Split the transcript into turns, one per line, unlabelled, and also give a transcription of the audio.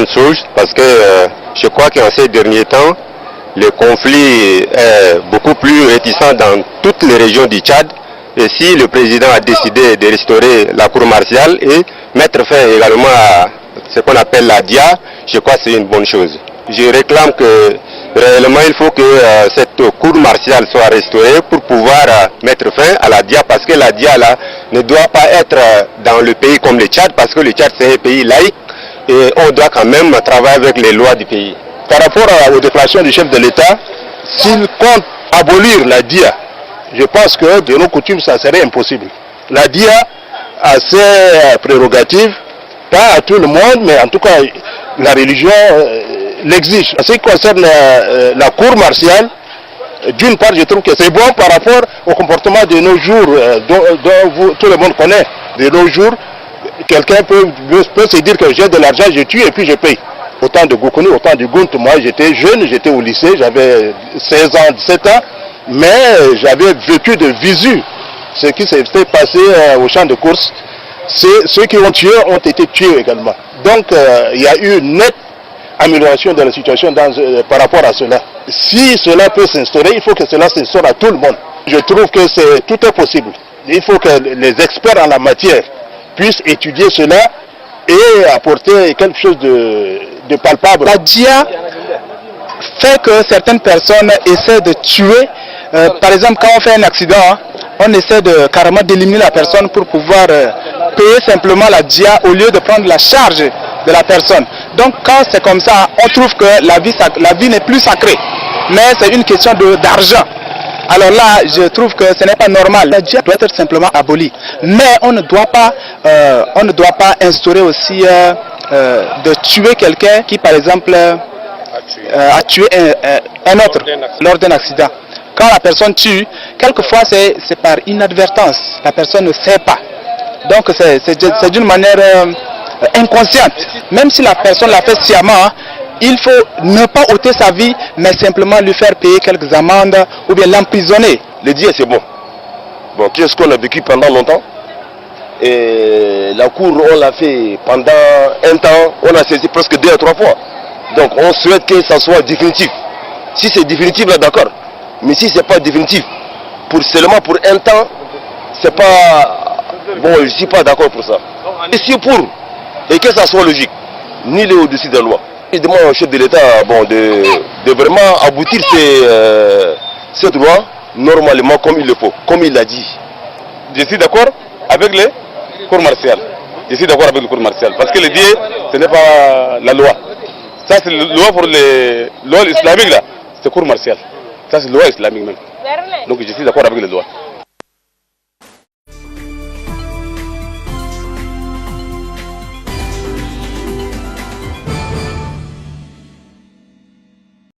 bonne chose parce que je crois qu'en ces derniers temps, le conflit est beaucoup plus réticent dans toutes les régions du Tchad. Et si le président a décidé de restaurer la cour martiale et mettre fin également à ce qu'on appelle la DIA, je crois que c'est une bonne chose. Je réclame que réellement il faut que cette cour martiale soit restaurée pour pouvoir mettre fin à la DIA, parce que la DIA là ne doit pas être dans le pays comme le Tchad, parce que le Tchad c'est un pays laïque et on doit quand même travailler avec les lois du pays.
Par rapport aux déclarations du chef de l'État, s'il compte abolir la DIA, je pense que de nos coutumes ça serait impossible. La DIA a ses prérogatives, pas à tout le monde, mais en tout cas la religion l'exige. En ce qui concerne la cour martiale, d'une part je trouve que c'est bon par rapport au comportement de nos jours, dont tout le monde connaît. De nos jours, quelqu'un peut se dire que j'ai de l'argent, je tue et puis je paye. Au temps de Goukouni, au temps du Gunt, moi j'étais jeune, j'étais au lycée, j'avais 16 ans, 17 ans, mais j'avais vécu de visu ce qui s'était passé au champ de course. Ceux qui ont tué ont été tués également. Donc il y a eu une nette amélioration de la situation par rapport à cela. Si cela peut s'instaurer, il faut que cela s'instaure à tout le monde. Je trouve que tout est possible. Il faut que les experts en la matière puissent étudier cela et apporter quelque chose de palpable.
La DIA fait que certaines personnes essaient de tuer. Par exemple, quand on fait un accident, on essaie carrément d'éliminer la personne pour pouvoir payer simplement la DIA au lieu de prendre la charge de la personne. Donc quand c'est comme ça, on trouve que la vie n'est plus sacrée, mais c'est une question d'argent. Alors là, je trouve que ce n'est pas normal. La DIA doit être simplement abolie. Mais on ne doit pas instaurer aussi de tuer quelqu'un qui, par exemple, a tué un autre lors d'un accident. Quand la personne tue, quelquefois c'est par inadvertance. La personne ne sait pas. Donc c'est d'une manière inconsciente. Même si la personne l'a fait sciemment, il faut ne pas ôter sa vie, mais simplement lui faire payer quelques amendes ou bien l'emprisonner.
Le DIA c'est bon. Bon, c'est ce qu'on a vécu pendant longtemps. Et la cour, on l'a fait pendant un temps, on a saisi presque 2 à 3 fois. Donc on souhaite que ça soit définitif. Si c'est définitif, là d'accord. Mais si c'est pas définitif, seulement pour un temps, c'est pas... Bon, je suis pas d'accord pour ça. Et si pour, et que ça soit logique, ni les au-dessus de la loi. Je demande au chef de l'État de vraiment aboutir cette loi normalement comme il le faut, comme il l'a dit.
Je suis d'accord avec les cours martiales. Je suis d'accord avec le cours martial. Parce que le DIA, ce n'est pas la loi. Ça, c'est la loi pour les lois islamiques là. C'est cours martial. Ça, c'est la loi islamique même. Donc je suis d'accord avec les lois.